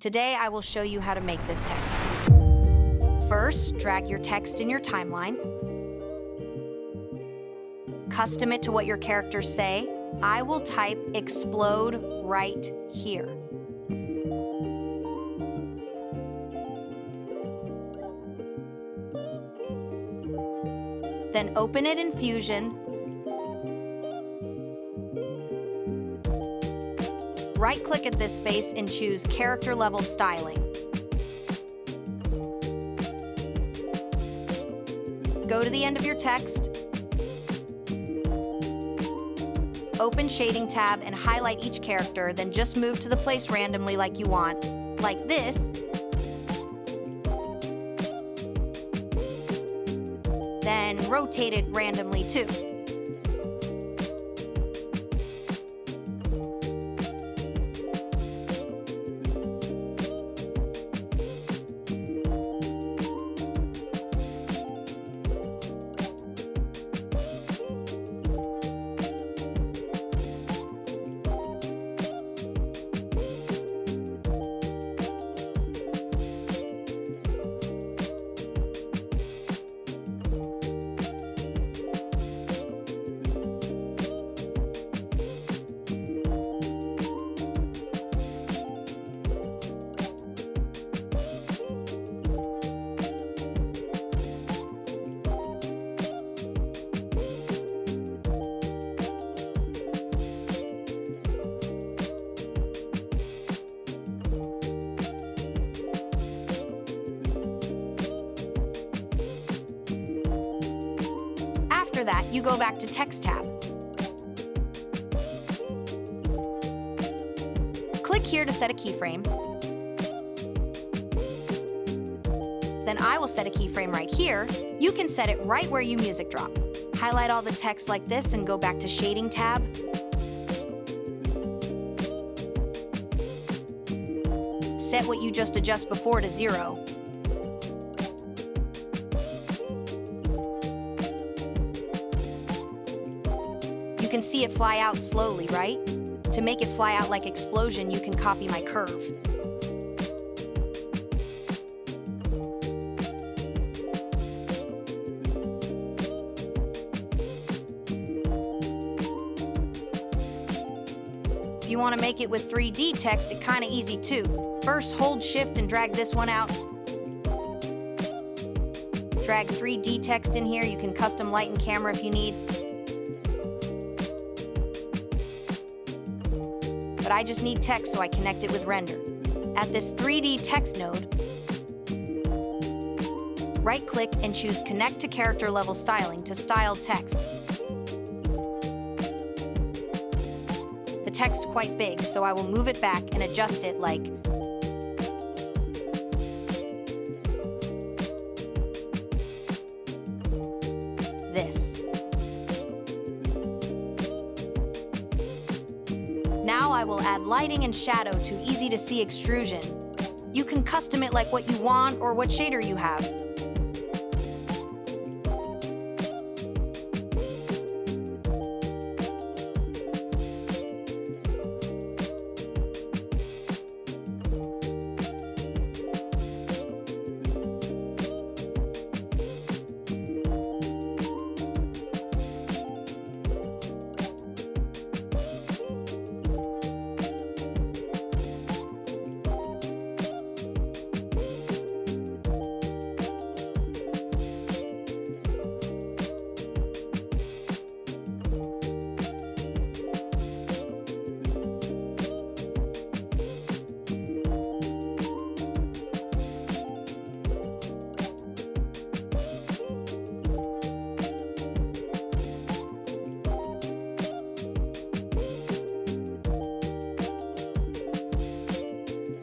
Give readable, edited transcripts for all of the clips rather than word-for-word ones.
Today, I will show you how to make this text. First, drag your text in your timeline. Custom it to what your characters say. I will type explode right here. Then open it in Fusion. Right-click at this space and choose Character Level Styling. Go to the end of your text. Open Shading tab and highlight each character, then just move to the place randomly like you want, like this. Then rotate it randomly too. After that, you go back to Text tab. Click here to set a keyframe. Then I will set a keyframe right here. You can set it right where you music drop. Highlight all the text like this and go back to Shading tab. Set what you just adjust before to 0. You can see it fly out slowly, right? To make it fly out like explosion, you can copy my curve. If you want to make it with 3D text, it's kind of easy too. First, hold Shift and drag this one out. Drag 3D text in here. You can custom light and camera if you need. But I just need text, so I connect it with render. At this 3D text node, right-click and choose Connect to Character Level Styling to style text. The text quite big, so I will move it back and adjust it like this. Now I will add lighting and shadow to easy-to-see extrusion. You can custom it like what you want or what shader you have.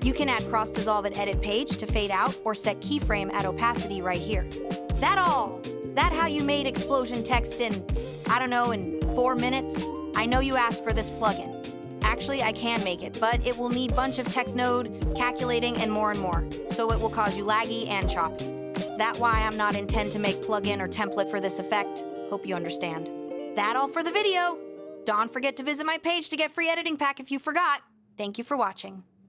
You can add cross dissolve at edit page to fade out or set keyframe at opacity right here. That how you made explosion text in, I don't know, in 4 minutes? I know you asked for this plugin. Actually, I can make it, but it will need bunch of text node, calculating, and more. So it will cause you laggy and choppy. That's why I'm not intend to make plugin or template for this effect. Hope you understand. That all for the video. Don't forget to visit my page to get free editing pack if you forgot. Thank you for watching.